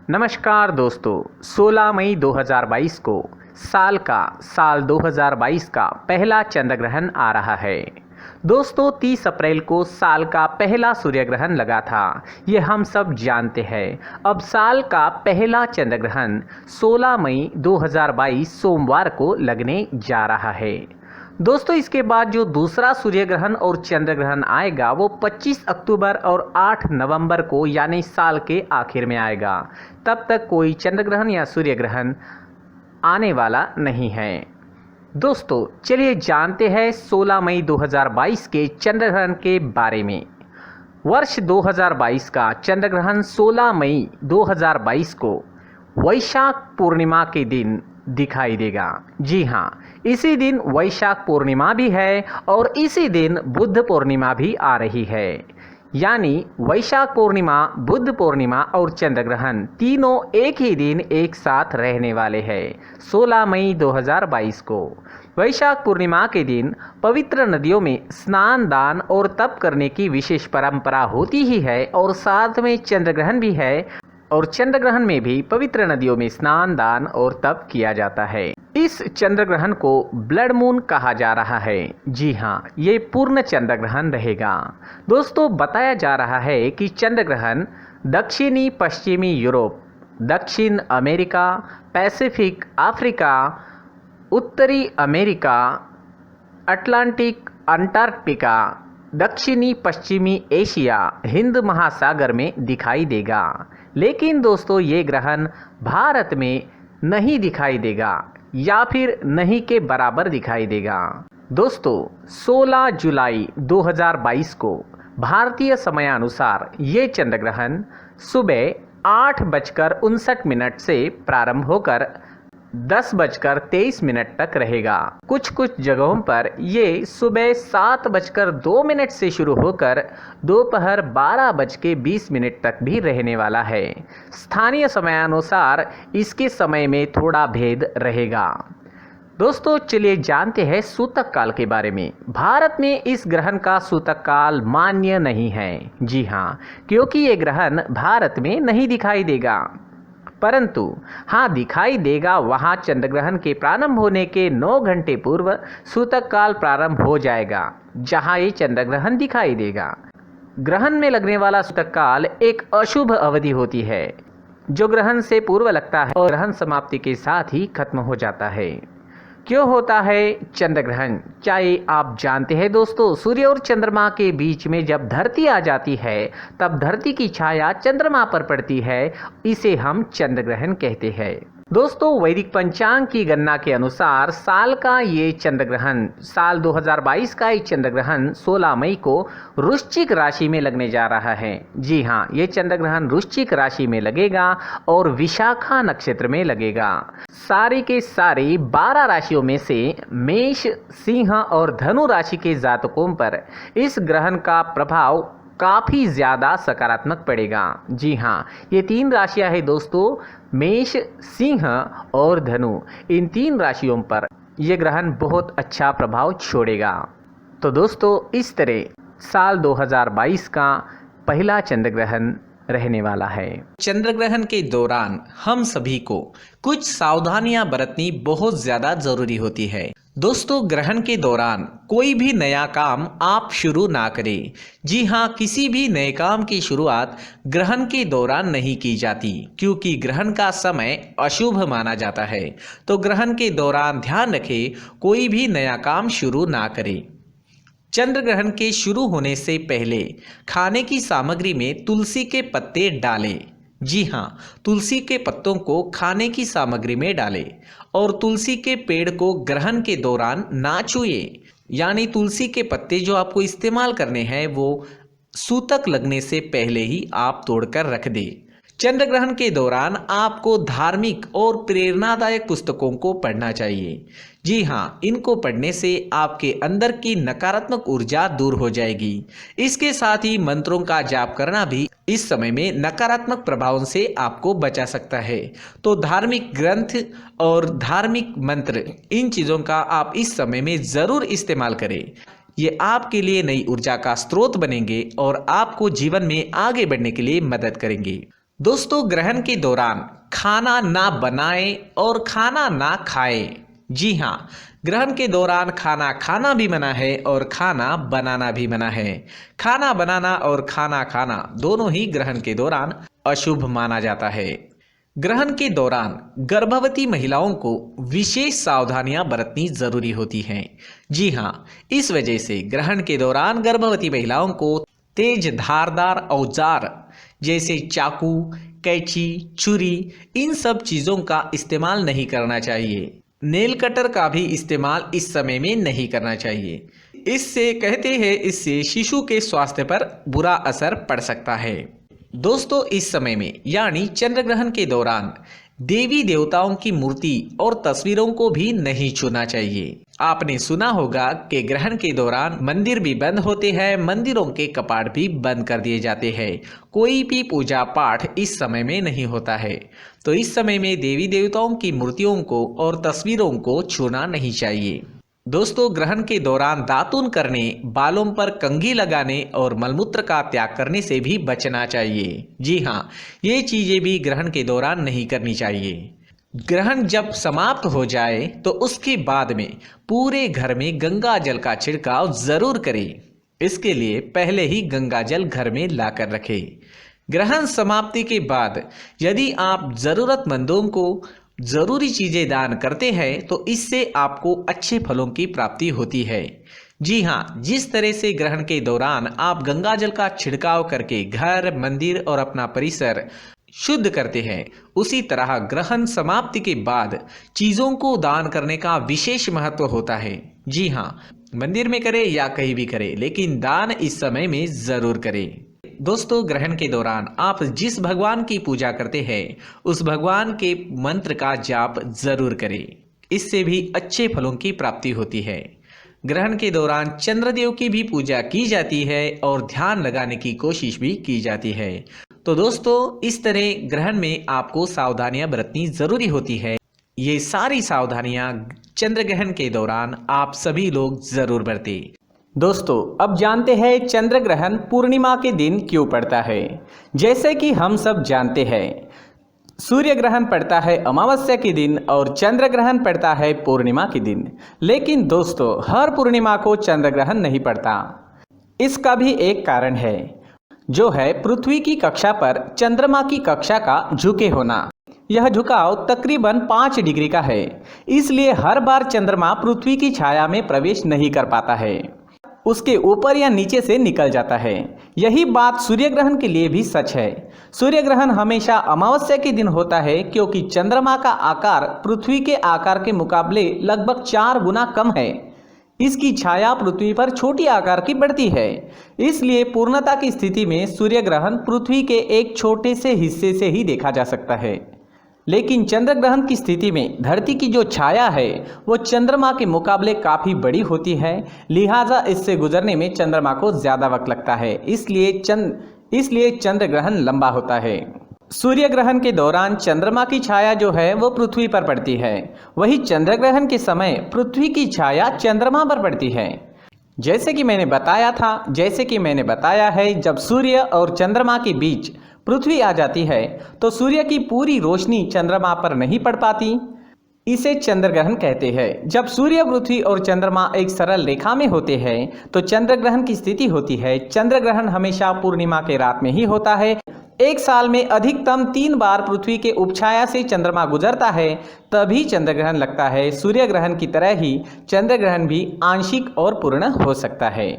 नमस्कार दोस्तों, 16 मई 2022 को साल 2022 का पहला चंद्र ग्रहण आ रहा है। दोस्तों 30 अप्रैल को साल का पहला सूर्य ग्रहण लगा था, ये हम सब जानते हैं। अब साल का पहला चंद्र ग्रहण 16 मई 2022 सोमवार को लगने जा रहा है। दोस्तों इसके बाद जो दूसरा सूर्य ग्रहण और चंद्र ग्रहण आएगा वो 25 अक्टूबर और 8 नवंबर को यानी साल के आखिर में आएगा। तब तक कोई चंद्र ग्रहण या सूर्य ग्रहण आने वाला नहीं है। दोस्तों चलिए जानते हैं 16 मई 2022 के चंद्र ग्रहण के बारे में। वर्ष 2022 का चंद्र ग्रहण 16 मई 2022 को वैशाख पूर्णिमा के दिन दिखाई देगा। जी हाँ, इसी दिन वैशाख पूर्णिमा भी है और इसी दिन बुद्ध पूर्णिमा भी आ रही है। यानी वैशाख पूर्णिमा, बुद्ध पूर्णिमा और चंद्र ग्रहण तीनों एक ही दिन एक साथ रहने वाले हैं 16 मई 2022 को। वैशाख पूर्णिमा के दिन पवित्र नदियों में स्नान, दान और तप करने की विशेष परंपरा होती ही है और साथ में चंद्र ग्रहण भी है और चंद्र ग्रहण में भी पवित्र नदियों में स्नान, दान और तप किया जाता है। इस चंद्र ग्रहण को ब्लड मून कहा जा रहा है। जी हाँ, ये पूर्ण चंद्र ग्रहण रहेगा। दोस्तों बताया जा रहा है कि चंद्र ग्रहण दक्षिणी पश्चिमी यूरोप, दक्षिण अमेरिका, पैसिफिक, अफ्रीका, उत्तरी अमेरिका, अटलांटिक, अंटार्कटिका, दक्षिणी पश्चिमी एशिया, हिंद महासागर में दिखाई देगा। लेकिन दोस्तों ये ग्रहण भारत में नहीं दिखाई देगा या फिर नहीं के बराबर दिखाई देगा। दोस्तों 16 जुलाई 2022 को भारतीय समयानुसार ये चंद्र ग्रहण सुबह 8:59 से प्रारंभ होकर 10:23 तक रहेगा। कुछ जगहों पर ये सुबह 7:02 से शुरू होकर दोपहर 12:20 तक भी रहने वाला है। स्थानीय समयानुसार इसके समय में थोड़ा भेद रहेगा। दोस्तों चलिए जानते हैं सूतक काल के बारे में। भारत में इस ग्रहण का सूतक काल मान्य नहीं है। जी हाँ, क्योंकि ये ग्रहण भारत में नहीं दिखाई देगा, परंतु हाँ दिखाई देगा वहाँ चंद्र ग्रहण के प्रारंभ होने के 9 घंटे पूर्व सूतक काल प्रारंभ हो जाएगा, जहाँ ये चंद्र ग्रहण दिखाई देगा। ग्रहण में लगने वाला सूतक काल एक अशुभ अवधि होती है जो ग्रहण से पूर्व लगता है और ग्रहण समाप्ति के साथ ही खत्म हो जाता है। क्यों होता है चंद्र ग्रहण? क्या ये आप जानते हैं दोस्तों? सूर्य और चंद्रमा के बीच में जब धरती आ जाती है तब धरती की छाया चंद्रमा पर पड़ती है, इसे हम चंद्र ग्रहण कहते हैं। दोस्तों वैदिक पंचांग की गणना के अनुसार साल का ये चंद्र ग्रहण, साल 2022 का ये चंद्र ग्रहण 16 मई को वृश्चिक राशि में लगने जा रहा है। जी हाँ, ये चंद्र ग्रहण वृश्चिक राशि में लगेगा और विशाखा नक्षत्र में लगेगा। सारी के सारी 12 राशियों में से मेष, सिंह और धनु राशि के जातकों पर इस ग्रहण का प्रभाव काफ़ी ज़्यादा सकारात्मक पड़ेगा। जी हाँ, ये 3 राशियां हैं दोस्तों, मेष, सिंह और धनु। इन 3 राशियों पर यह ग्रहण बहुत अच्छा प्रभाव छोड़ेगा। तो दोस्तों इस तरह साल 2022 का पहला चंद्र ग्रहण रहने वाला है। चंद्र ग्रहण के दौरान हम सभी को कुछ सावधानियां बरतनी बहुत ज़्यादा ज़रूरी होती है। दोस्तों ग्रहण के दौरान कोई भी नया काम आप शुरू ना करें। जी हाँ, किसी भी नए काम की शुरुआत ग्रहण के दौरान नहीं की जाती, क्योंकि ग्रहण का समय अशुभ माना जाता है। तो ग्रहण के दौरान ध्यान रखें, कोई भी नया काम शुरू ना करें। चंद्र ग्रहण के शुरू होने से पहले खाने की सामग्री में तुलसी के पत्ते डालें। जी हाँ, तुलसी के पत्तों को खाने की सामग्री में डालें और तुलसी के पेड़ को ग्रहण के दौरान ना छुएं। यानी तुलसी के पत्ते जो आपको इस्तेमाल करने हैं वो सूतक लगने से पहले ही आप तोड़कर रख दें। चंद्र ग्रहण के दौरान आपको धार्मिक और प्रेरणादायक पुस्तकों को पढ़ना चाहिए। जी हाँ, इनको पढ़ने से आपके अंदर की नकारात्मक ऊर्जा दूर हो जाएगी। इसके साथ ही मंत्रों का जाप करना भी इस समय में नकारात्मक प्रभावों से आपको बचा सकता है। तो धार्मिक ग्रंथ और धार्मिक मंत्र, इन चीज़ों का आप इस समय में ज़रूर इस्तेमाल करें। ये आपके लिए नई ऊर्जा का स्रोत बनेंगे और आपको जीवन में आगे बढ़ने के लिए मदद करेंगे। दोस्तों, ग्रहण के दौरान खाना ना बनाएं और खाना ना खाएं। जी हाँ, ग्रहण के दौरान खाना खाना भी मना है और खाना बनाना भी मना है। खाना बनाना और खाना खाना दोनों ही ग्रहण के दौरान अशुभ माना जाता है। ग्रहण के दौरान गर्भवती महिलाओं को विशेष सावधानियां बरतनी जरूरी होती हैं। जी हाँ, इस वजह से ग्रहण के दौरान गर्भवती महिलाओं को तेज धारदार औजार जैसे चाकू, कैंची, छुरी, इन सब चीज़ों का इस्तेमाल नहीं करना चाहिए। नेल कटर का भी इस्तेमाल इस समय में नहीं करना चाहिए। इससे कहते हैं, इससे शिशु के स्वास्थ्य पर बुरा असर पड़ सकता है। दोस्तों, इस समय में यानी चंद्र ग्रहण के दौरान देवी देवताओं की मूर्ति और तस्वीरों को भी नहीं छूना चाहिए। आपने सुना होगा कि ग्रहण के दौरान मंदिर भी बंद होते हैं, मंदिरों के कपाट भी बंद कर दिए जाते हैं। कोई भी पूजा पाठ इस समय में नहीं होता है। तो इस समय में देवी देवताओं की मूर्तियों को और तस्वीरों को छूना नहीं चाहिए। दोस्तों, ग्रहण के दौरान दातून करने, बालों पर कंघी लगाने और मलमूत्र का त्याग करने से भी बचना चाहिए। जी हाँ, ये चीज़ें भी ग्रहण के दौरान नहीं करनी चाहिए। ग्रहण जब समाप्त हो जाए तो उसके बाद में पूरे घर में गंगा जल का छिड़काव जरूर करें। इसके लिए पहले ही गंगा जल घर में लाकर रखें। ग्रहण समाप्ति के बाद यदि आप ज़रूरतमंदों को जरूरी चीजें दान करते हैं तो इससे आपको अच्छे फलों की प्राप्ति होती है। जी हाँ, जिस तरह से ग्रहण के दौरान आप गंगा जल का छिड़काव करके घर, मंदिर और अपना परिसर शुद्ध करते हैं, उसी तरह ग्रहण समाप्ति के बाद चीजों को दान करने का विशेष महत्व होता है। जी हाँ, मंदिर में करें या कहीं भी करें, लेकिन दान इस समय में जरूर करें। दोस्तों, ग्रहण के दौरान आप जिस भगवान की पूजा करते हैं उस भगवान के मंत्र का जाप जरूर करें। इससे भी अच्छे फलों की प्राप्ति होती है। ग्रहण के दौरान चंद्रदेव की भी पूजा की जाती है और ध्यान लगाने की कोशिश भी की जाती है। तो दोस्तों, इस तरह ग्रहण में आपको सावधानियां बरतनी जरूरी होती है। ये सारी सावधानियां चंद्र ग्रहण के दौरान आप सभी लोग जरूर बरतें। दोस्तों, अब जानते हैं चंद्र ग्रहण पूर्णिमा के दिन क्यों पड़ता है। जैसे कि हम सब जानते हैं, सूर्य ग्रहण पड़ता है अमावस्या के दिन और चंद्र ग्रहण पड़ता है पूर्णिमा के दिन। लेकिन दोस्तों, हर पूर्णिमा को चंद्र ग्रहण नहीं पड़ता। इसका भी एक कारण है, जो है पृथ्वी की कक्षा पर चंद्रमा की कक्षा का झुके होना। यह झुकाव तकरीबन 5 डिग्री का है, इसलिए हर बार चंद्रमा पृथ्वी की छाया में प्रवेश नहीं कर पाता है, उसके ऊपर या नीचे से निकल जाता है। यही बात सूर्य ग्रहण के लिए भी सच है। सूर्य ग्रहण हमेशा अमावस्या के दिन होता है, क्योंकि चंद्रमा का आकार पृथ्वी के आकार के मुकाबले लगभग 4 गुना कम है। इसकी छाया पृथ्वी पर छोटी आकार की बढ़ती है, इसलिए पूर्णता की स्थिति में सूर्य ग्रहण पृथ्वी के एक छोटे से हिस्से से ही देखा जा सकता है। लेकिन चंद्र ग्रहण की स्थिति में धरती की जो छाया है वो चंद्रमा के मुकाबले काफ़ी बड़ी होती है, लिहाजा इससे गुजरने में चंद्रमा को ज़्यादा वक्त लगता है। इसलिए चंद्र ग्रहण लंबा होता है। सूर्य ग्रहण के दौरान चंद्रमा की छाया जो है वो पृथ्वी पर पड़ती है, वही चंद्र ग्रहण के समय पृथ्वी की छाया चंद्रमा पर पड़ती है। जैसे कि मैंने बताया है, जब सूर्य और चंद्रमा के बीच पृथ्वी आ जाती है तो सूर्य की पूरी रोशनी चंद्रमा पर नहीं पड़ पाती। इसे चंद्र ग्रहण कहते हैं। जब सूर्य, पृथ्वी और चंद्रमा एक सरल रेखा में होते हैं तो चंद्र ग्रहण की स्थिति होती है। चंद्र ग्रहण हमेशा पूर्णिमा के रात में ही होता है। एक साल में अधिकतम 3 बार पृथ्वी के उपछाया से चंद्रमा गुजरता है, तभी चंद्र ग्रहण लगता है। सूर्य ग्रहण की तरह ही चंद्र ग्रहण भी आंशिक और पूर्ण हो सकता है।